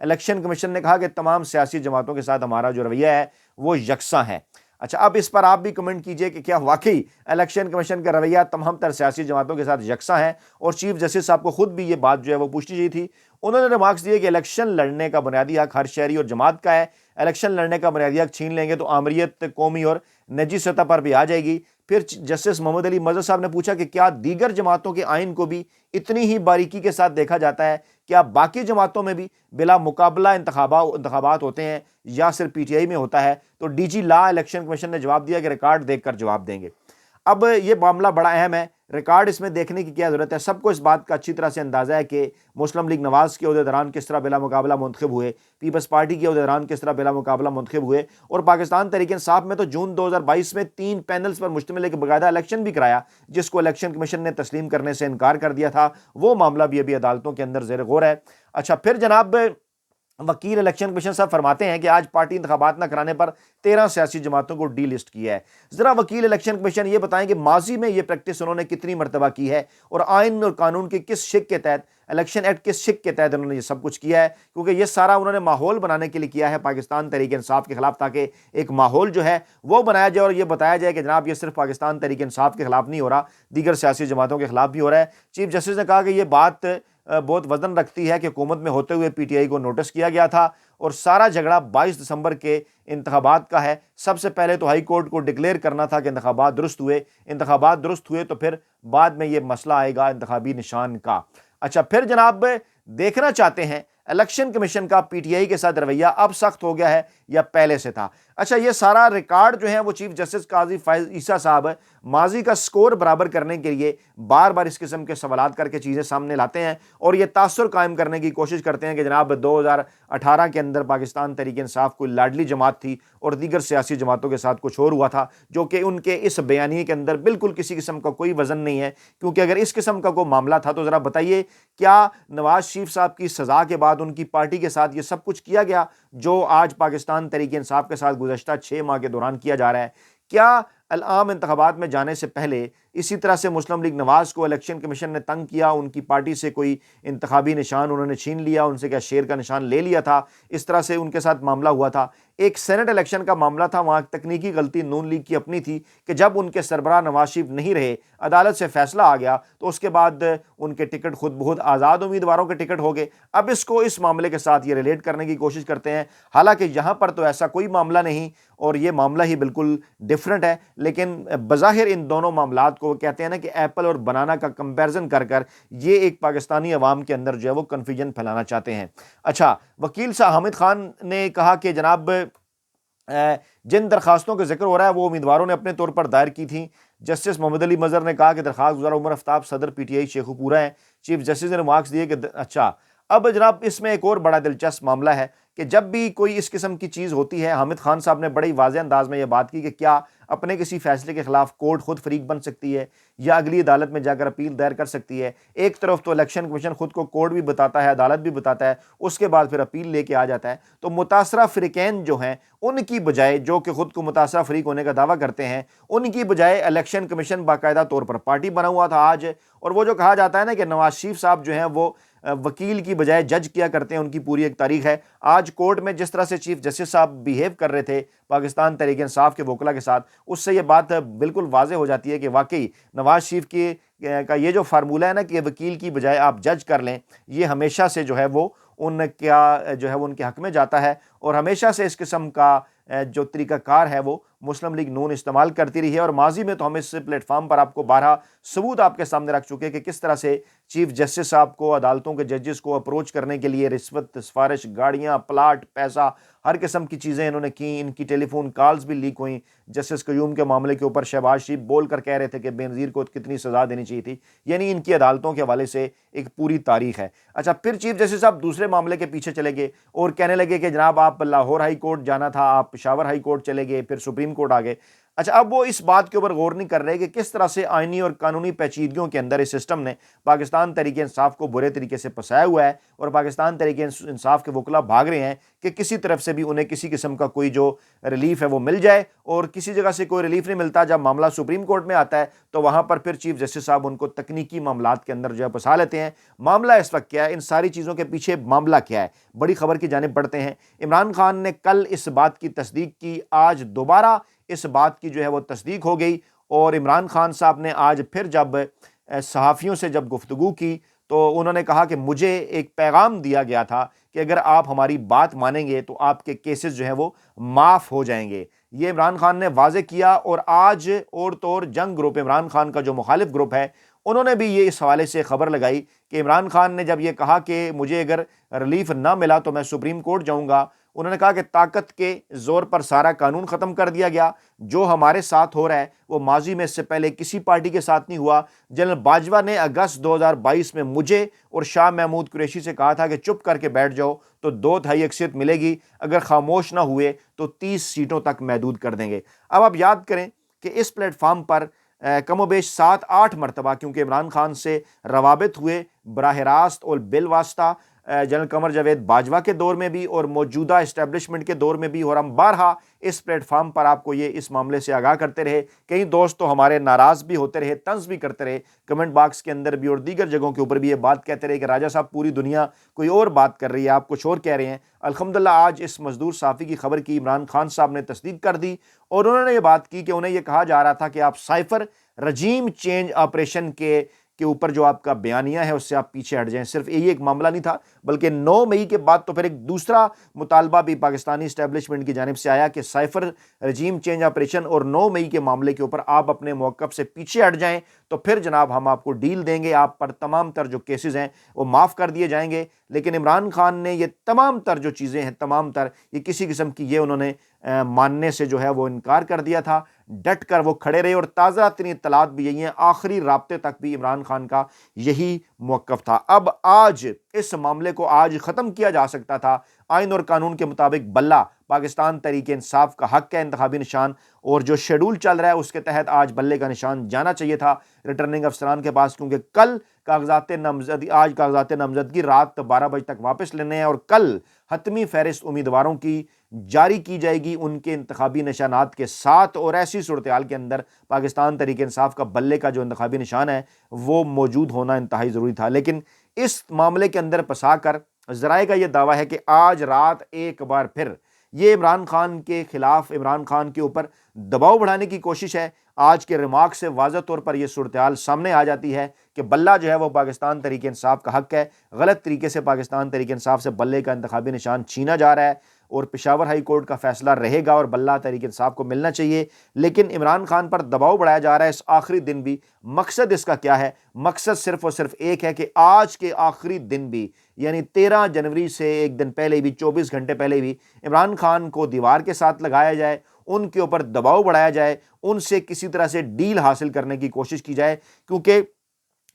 Election commission نے کہا کہ تمام سیاسی جماعتوں کے ساتھ ہمارا جو رویہ ہے وہ یکساں ہے۔ اچھا، اب اس پر آپ بھی کمنٹ کیجئے کہ کیا واقعی الیکشن کمیشن کا رویہ تمام تر سیاسی جماعتوں کے ساتھ یکساں ہے؟ اور چیف جسٹس صاحب کو خود بھی یہ بات جو ہے وہ پوچھنی چاہیے تھی۔ انہوں نے ریمارکس دیے کہ الیکشن لڑنے کا بنیادی حق ہر شہری اور جماعت کا ہے، الیکشن لڑنے کا بنیادی حق چھین لیں گے تو آمریت قومی اور نجی سطح پر بھی آ جائے گی۔ پھر جسٹس محمد علی مظہر صاحب نے پوچھا کہ کیا دیگر جماعتوں کے آئین کو بھی اتنی ہی باریکی کے ساتھ دیکھا جاتا ہے؟ کیا باقی جماعتوں میں بھی بلا مقابلہ انتخابات ہوتے ہیں یا صرف پی ٹی آئی میں ہوتا ہے؟ تو ڈی جی لا الیکشن کمیشن نے جواب دیا کہ ریکارڈ دیکھ کر جواب دیں گے۔ اب یہ معاملہ بڑا اہم ہے، ریکارڈ اس میں دیکھنے کی کیا ضرورت ہے؟ سب کو اس بات کا اچھی طرح سے اندازہ ہے کہ مسلم لیگ نواز کے عہدیداران کس طرح بلا مقابلہ منتخب ہوئے، پیپلز پارٹی کے عہدیداران کس طرح بلا مقابلہ منتخب ہوئے، اور پاکستان تحریک انصاف میں تو جون 2022 میں 3 پینلز پر مشتمل ایک باقاعدہ الیکشن بھی کرایا جس کو الیکشن کمیشن نے تسلیم کرنے سے انکار کر دیا تھا۔ وہ معاملہ بھی ابھی عدالتوں کے اندر زیر غور ہے۔ اچھا، پھر جناب وکیل الیکشن کمیشن صاحب فرماتے ہیں کہ آج پارٹی انتخابات نہ کرانے پر 13 سیاسی جماعتوں کو ڈی لسٹ کیا ہے۔ ذرا وکیل الیکشن کمیشن یہ بتائیں کہ ماضی میں یہ پریکٹس انہوں نے کتنی مرتبہ کی ہے اور آئین اور قانون کے کس شق کے تحت، الیکشن ایکٹ کس شق کے تحت انہوں نے یہ سب کچھ کیا ہے؟ کیونکہ یہ سارا انہوں نے ماحول بنانے کے لیے کیا ہے پاکستان تحریک انصاف کے خلاف، تاکہ ایک ماحول جو ہے وہ بنایا جائے اور یہ بتایا جائے کہ جناب یہ صرف پاکستان تحریک انصاف کے خلاف نہیں ہو رہا، دیگر سیاسی جماعتوں کے خلاف بھی ہو رہا ہے۔ چیف جسٹس نے کہا کہ یہ بات بہت وزن رکھتی ہے کہ حکومت میں ہوتے ہوئے پی ٹی آئی کو نوٹس کیا گیا تھا اور سارا جھگڑا 22 دسمبر کے انتخابات کا ہے۔ سب سے پہلے تو ہائی کورٹ کو ڈکلیئر کرنا تھا کہ انتخابات درست ہوئے تو پھر بعد میں یہ مسئلہ آئے گا انتخابی نشان کا۔ اچھا، پھر جناب دیکھنا چاہتے ہیں الیکشن کمیشن کا پی ٹی آئی کے ساتھ رویہ اب سخت ہو گیا ہے یا پہلے سے تھا؟ اچھا، یہ سارا ریکارڈ جو ہے وہ چیف جسٹس قاضی فائز عیسیٰ صاحب ماضی کا سکور برابر کرنے کے لیے بار بار اس قسم کے سوالات کر کے چیزیں سامنے لاتے ہیں اور یہ تاثر قائم کرنے کی کوشش کرتے ہیں کہ جناب 2018 کے اندر پاکستان تحریک انصاف کوئی لاڈلی جماعت تھی اور دیگر سیاسی جماعتوں کے ساتھ کچھ اور ہوا تھا، جو کہ ان کے اس بیانیے کے اندر بالکل کسی قسم کا کوئی وزن نہیں ہے۔ کیونکہ اگر اس قسم کا کوئی معاملہ تھا تو ذرا بتائیے، کیا نواز شریف صاحب کی سزا کے بعد ان کی پارٹی کے ساتھ یہ سب کچھ کیا گیا جو آج پاکستان تحریک انصاف کے ساتھ گزشتہ 6 ماہ کے دوران کیا جا رہا ہے؟ کیا العام انتخابات میں جانے سے پہلے اسی طرح سے مسلم لیگ نواز کو الیکشن کمیشن نے تنگ کیا، ان کی پارٹی سے کوئی انتخابی نشان انہوں نے چھین لیا، ان سے کیا شیر کا نشان لے لیا تھا؟ اس طرح سے ان کے ساتھ معاملہ ہوا تھا۔ ایک سینٹ الیکشن کا معاملہ تھا، وہاں تکنیکی غلطی نون لیگ کی اپنی تھی کہ جب ان کے سربراہ نواز شریف نہیں رہے، عدالت سے فیصلہ آ گیا تو اس کے بعد ان کے ٹکٹ خود بخود آزاد امیدواروں کے ٹکٹ ہو گئے۔ اب اس کو اس معاملے کے ساتھ یہ ریلیٹ کرنے کی کوشش کرتے ہیں، حالانکہ یہاں پر تو ایسا کوئی معاملہ نہیں اور یہ معاملہ ہی بالکل ڈیفرنٹ ہے، لیکن بظاہر ان دونوں معاملات کو وہ کہتے ہیں نا کہ ایپل اور بنانا کا کمپیرزن کر کر یہ ایک پاکستانی عوام کے اندر جو ہے وہ کنفیوژن پھیلانا چاہتے ہیں۔ اچھا، وکیل صاحب حامد خان نے کہا کہ جناب جن درخواستوں کا ذکر ہو رہا ہے وہ امیدواروں نے اپنے طور پر دائر کی تھیں۔ جسٹس محمد علی مظہر نے کہا کہ درخواست گزار عمر آفتاب صدر پی ٹی آئی شیخو پورہ ہیں۔ چیف جسٹس نے ریمارکس دیے کہ اچھا، اب جناب اس میں ایک اور بڑا دلچسپ معاملہ ہے کہ جب بھی کوئی اس قسم کی چیز ہوتی ہے، حامد خان صاحب نے بڑی واضح انداز میں یہ بات کی کہ کیا اپنے کسی فیصلے کے خلاف کورٹ خود فریق بن سکتی ہے یا اگلی عدالت میں جا کر اپیل دائر کر سکتی ہے؟ ایک طرف تو الیکشن کمیشن خود کو کورٹ بھی بتاتا ہے، عدالت بھی بتاتا ہے، اس کے بعد پھر اپیل لے کے آ جاتا ہے۔ تو متاثرہ فریقین جو ہیں ان کی بجائے، جو کہ خود کو متاثرہ فریق ہونے کا دعویٰ کرتے ہیں، ان کی بجائے الیکشن کمیشن باقاعدہ طور پر پارٹی بنا ہوا تھا آج۔ اور وہ جو کہا جاتا ہے نا کہ نواز شریف صاحب جو ہیں وہ وکیل کی بجائے جج کیا کرتے ہیں، ان کی پوری ایک تاریخ ہے۔ آج کورٹ میں جس طرح سے چیف جسٹس صاحب بیہیو کر رہے تھے پاکستان تحریک انصاف کے وکلاء کے ساتھ، اس سے یہ بات بالکل واضح ہو جاتی ہے کہ واقعی نواز شریف کا یہ جو فارمولہ ہے نا کہ وکیل کی بجائے آپ جج کر لیں، یہ ہمیشہ سے جو ہے وہ ان کے حق میں جاتا ہے اور ہمیشہ سے اس قسم کا جو طریقہ کار ہے وہ مسلم لیگ نون استعمال کرتی رہی ہے۔ اور ماضی میں تو ہم اس پلیٹ فارم پر آپ کو بارہا ثبوت آپ کے سامنے رکھ چکے کہ کس طرح سے چیف جسٹس صاحب کو، عدالتوں کے ججز کو اپروچ کرنے کے لیے رشوت، سفارش، گاڑیاں، پلاٹ، پیسہ، ہر قسم کی چیزیں انہوں نے کیں۔ ان کی ٹیلی فون کالز بھی لیک ہوئیں۔ جسٹس قیوم کے معاملے کے اوپر شہباز شریف بول کر کہہ رہے تھے کہ بینظیر کو کتنی سزا دینی چاہیے تھی۔ یعنی ان کی عدالتوں کے حوالے سے ایک پوری تاریخ ہے۔ اچھا، پھر چیف جسٹس صاحب دوسرے معاملے کے پیچھے چلے گئے اور کہنے لگے کہ جناب آپ لاہور ہائی کورٹ جانا تھا، آپ پشاور ہائی کورٹ چلے گئے، پھر سپریم کورٹ آ گئے۔ اچھا، اب وہ اس بات کے اوپر غور نہیں کر رہے کہ کس طرح سے آئینی اور قانونی پیچیدگیوں کے اندر اس سسٹم نے پاکستان تحریک انصاف کو برے طریقے سے پھنسایا ہوا ہے، اور پاکستان تحریک انصاف کے وکلا بھاگ رہے ہیں کہ کسی طرف سے بھی انہیں کسی قسم کا کوئی جو ریلیف ہے وہ مل جائے، اور کسی جگہ سے کوئی ریلیف نہیں ملتا۔ جب معاملہ سپریم کورٹ میں آتا ہے تو وہاں پر پھر چیف جسٹس صاحب ان کو تکنیکی معاملات کے اندر جو ہے پھنسا لیتے ہیں۔ معاملہ اس وقت کیا ہے، ان ساری چیزوں کے پیچھے معاملہ کیا ہے، بڑی خبر کی جانب بڑھتے ہیں۔ عمران خان نے کل اس بات کی تصدیق کی، آج دوبارہ اس بات کی جو ہے وہ تصدیق ہو گئی، اور عمران خان صاحب نے آج پھر جب صحافیوں سے جب گفتگو کی تو انہوں نے کہا کہ مجھے ایک پیغام دیا گیا تھا کہ اگر آپ ہماری بات مانیں گے تو آپ کے کیسز جو ہیں وہ معاف ہو جائیں گے۔ یہ عمران خان نے واضح کیا، اور آج اور طور جنگ گروپ، عمران خان کا جو مخالف گروپ ہے، انہوں نے بھی یہ اس حوالے سے خبر لگائی کہ عمران خان نے جب یہ کہا کہ مجھے اگر ریلیف نہ ملا تو میں سپریم کورٹ جاؤں گا، انہوں نے کہا کہ طاقت کے زور پر سارا قانون ختم کر دیا گیا، جو ہمارے ساتھ ہو رہا ہے وہ ماضی میں اس سے پہلے کسی پارٹی کے ساتھ نہیں ہوا۔ جنرل باجوہ نے اگست 2022 میں مجھے اور شاہ محمود قریشی سے کہا تھا کہ چپ کر کے بیٹھ جاؤ تو 2/3 اکثریت ملے گی، اگر خاموش نہ ہوئے تو 30 سیٹوں تک محدود کر دیں گے۔ اب آپ یاد کریں کہ اس پلیٹ فارم پر کم و بیش 7-8 مرتبہ کیونکہ عمران خان سے روابط ہوئے براہ راست اور بالواسطہ جنرل قمر جاوید باجوہ کے دور میں بھی اور موجودہ اسٹیبلشمنٹ کے دور میں بھی، اور ہم بارہا اس پلیٹ فارم پر آپ کو یہ اس معاملے سے آگاہ کرتے رہے۔ کئی دوست تو ہمارے ناراض بھی ہوتے رہے، طنز بھی کرتے رہے کمنٹ باکس کے اندر بھی، اور دیگر جگہوں کے اوپر بھی یہ بات کہتے رہے کہ راجہ صاحب پوری دنیا کوئی اور بات کر رہی ہے، آپ کچھ اور کہہ رہے ہیں۔ الحمدللہ آج اس مزدور صحافی کی خبر کی عمران خان صاحب نے تصدیق کر دی، اور انہوں نے یہ بات کی کہ انہیں یہ کہا جا رہا تھا کہ آپ سائفر رجیم چینج آپریشن کے اوپر جو آپ کا بیانیہ ہے اس سے آپ پیچھے ہٹ جائیں۔ صرف یہی ایک معاملہ نہیں تھا، بلکہ 9 مئی کے بعد تو پھر ایک دوسرا مطالبہ بھی پاکستانی اسٹیبلشمنٹ کی جانب سے آیا کہ سائفر رجیم چینج آپریشن اور 9 مئی کے معاملے کے اوپر آپ اپنے موقف سے پیچھے ہٹ جائیں تو پھر جناب ہم آپ کو ڈیل دیں گے، آپ پر تمام تر جو کیسز ہیں وہ معاف کر دیے جائیں گے۔ لیکن عمران خان نے یہ تمام تر جو چیزیں ہیں، تمام تر یہ کسی قسم کی یہ انہوں نے ماننے سے جو ہے وہ انکار کر دیا تھا، ڈٹ کر وہ کھڑے رہے، اور تازہ ترین اطلاعات بھی یہی ہیں، آخری رابطے تک بھی عمران خان کا یہی موقف تھا۔ اب آج اس معاملے کو آج ختم کیا جا سکتا تھا، آئین اور قانون کے مطابق بلہ پاکستان تحریک انصاف کا حق ہے انتخابی نشان، اور جو شیڈول چل رہا ہے اس کے تحت آج بلے کا نشان جانا چاہیے تھا ریٹرننگ افسران کے پاس، کیونکہ کل کاغذات نامزدگی، آج کاغذات نامزدگی رات 12 بجے تک واپس لینے ہیں، اور کل حتمی فہرست امیدواروں کی جاری کی جائے گی ان کے انتخابی نشانات کے ساتھ، اور ایسی صورتحال کے اندر پاکستان تحریک انصاف کا بلے کا جو انتخابی نشان ہے وہ موجود ہونا انتہائی ضروری تھا۔ لیکن اس معاملے کے اندر پھنسا کر ذرائع کا یہ دعویٰ ہے کہ آج رات ایک بار پھر یہ عمران خان کے خلاف، عمران خان کے اوپر دباؤ بڑھانے کی کوشش ہے۔ آج کے ریمارک سے واضح طور پر یہ صورتحال سامنے آ جاتی ہے کہ بلہ جو ہے وہ پاکستان تحریک انصاف کا حق ہے، غلط طریقے سے پاکستان تحریک انصاف سے بلے کا انتخابی نشان چھینا جا رہا ہے، اور پشاور ہائی کورٹ کا فیصلہ رہے گا اور بلہ تحریک انصاف کو ملنا چاہیے۔ لیکن عمران خان پر دباؤ بڑھایا جا رہا ہے اس آخری دن بھی۔ مقصد اس کا کیا ہے؟ مقصد صرف اور صرف ایک ہے کہ آج کے آخری دن بھی، یعنی 13 جنوری سے ایک دن پہلے بھی، 24 گھنٹے پہلے بھی عمران خان کو دیوار کے ساتھ لگایا جائے، ان کے اوپر دباؤ بڑھایا جائے، ان سے کسی طرح سے ڈیل حاصل کرنے کی کوشش کی جائے، کیونکہ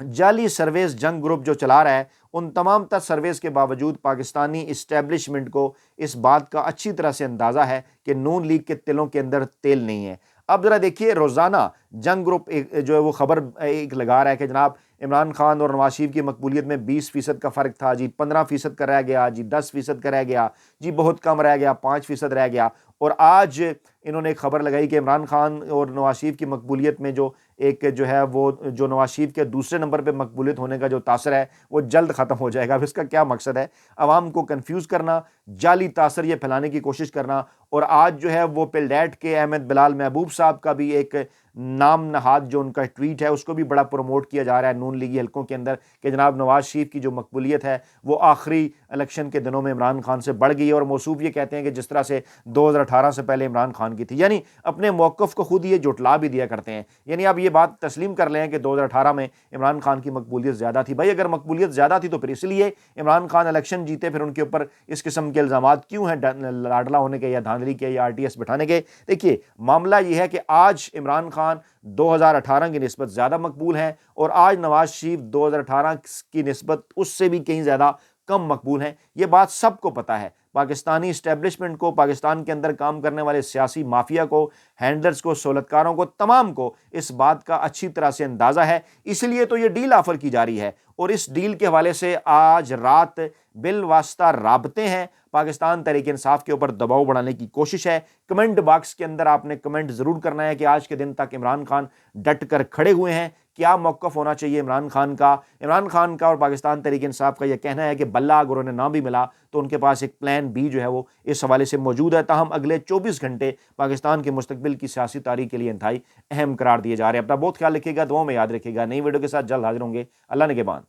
جعلی سرویز جنگ گروپ جو چلا رہا ہے، ان تمام تر سرویز کے باوجود پاکستانی اسٹیبلشمنٹ کو اس بات کا اچھی طرح سے اندازہ ہے کہ نون لیگ کے تلوں کے اندر تیل نہیں ہے۔ اب ذرا دیکھیے، روزانہ جنگ گروپ جو ہے وہ خبر ایک لگا رہا ہے کہ جناب عمران خان اور نواز شریف کی مقبولیت میں 20% کا فرق تھا، جی 15% کا رہ گیا، جی 10% کا رہ گیا، جی بہت کم رہ گیا، 5% رہ گیا۔ اور آج انہوں نے ایک خبر لگائی کہ عمران خان اور نواز شریف کی مقبولیت میں جو ایک جو ہے وہ جو نواز شریف کے دوسرے نمبر پہ مقبولیت ہونے کا جو تاثر ہے وہ جلد ختم ہو جائے گا۔ اب اس کا کیا مقصد ہے؟ عوام کو کنفیوز کرنا، جعلی تاثر یہ پھیلانے کی کوشش کرنا۔ اور آج جو ہے وہ پلڈیٹ کے احمد بلال محبوب صاحب کا بھی ایک نام نہاد جو ان کا ٹویٹ ہے اس کو بھی بڑا پروموٹ کیا جا رہا ہے نون لیگی حلقوں کے اندر کہ جناب نواز شریف کی جو مقبولیت ہے وہ آخری الیکشن کے دنوں میں عمران خان سے بڑھ گئی ہے، اور موصوف یہ کہتے ہیں کہ جس طرح سے 2018 سے پہلے عمران خان کی تھی، یعنی اپنے موقف کو خود یہ جھٹلا بھی دیا کرتے ہیں۔ یعنی آپ یہ بات تسلیم کر لیں کہ 2018 میں عمران خان کی مقبولیت زیادہ تھی۔ بھائی اگر مقبولیت زیادہ تھی تو پھر اس لیے عمران خان الیکشن جیتے، پھر ان کے اوپر اس قسم کے الزامات کیوں ہیں لاڈلا ہونے کے یا دھاندلی کے یا RTS بٹھانے کے؟ دیکھیے معاملہ یہ ہے کہ آج عمران خان 2018 کی نسبت زیادہ مقبول ہیں، اور آج نواز شریف 2018 کی نسبت اس سے بھی کہیں زیادہ کم مقبول ہیں۔ یہ بات سب کو پتہ ہے، پاکستانی اسٹیبلشمنٹ کو، پاکستان کے اندر کام کرنے والے سیاسی مافیا کو، ہینڈلرز کو، سہولتکاروں کو، تمام کو اس بات کا اچھی طرح سے اندازہ ہے، اس لیے تو یہ ڈیل آفر کی جا رہی ہے، اور اس ڈیل کے حوالے سے آج رات بالواسطہ رابطے ہیں، پاکستان تحریک انصاف کے اوپر دباؤ بڑھانے کی کوشش ہے۔ کمنٹ باکس کے اندر آپ نے کمنٹ ضرور کرنا ہے کہ آج کے دن تک عمران خان ڈٹ کر کھڑے ہوئے ہیں، کیا موقف ہونا چاہیے عمران خان کا اور پاکستان تحریک انصاف کا یہ کہنا ہے کہ بلہ اگر انہیں نہ بھی ملا تو ان کے پاس ایک پلان بی جو ہے وہ اس حوالے سے موجود ہے، تاہم اگلے 24 گھنٹے پاکستان کے مستقبل کی سیاسی تاریخ کے لیے انتہائی اہم قرار دیے جا رہے ہیں۔ اپنا بہت خیال رکھیے گا، دعاؤں میں یاد رکھیے گا۔ نئی ویڈیو کے ساتھ جلد حاضر ہوں گے۔ اللہ نگہبان۔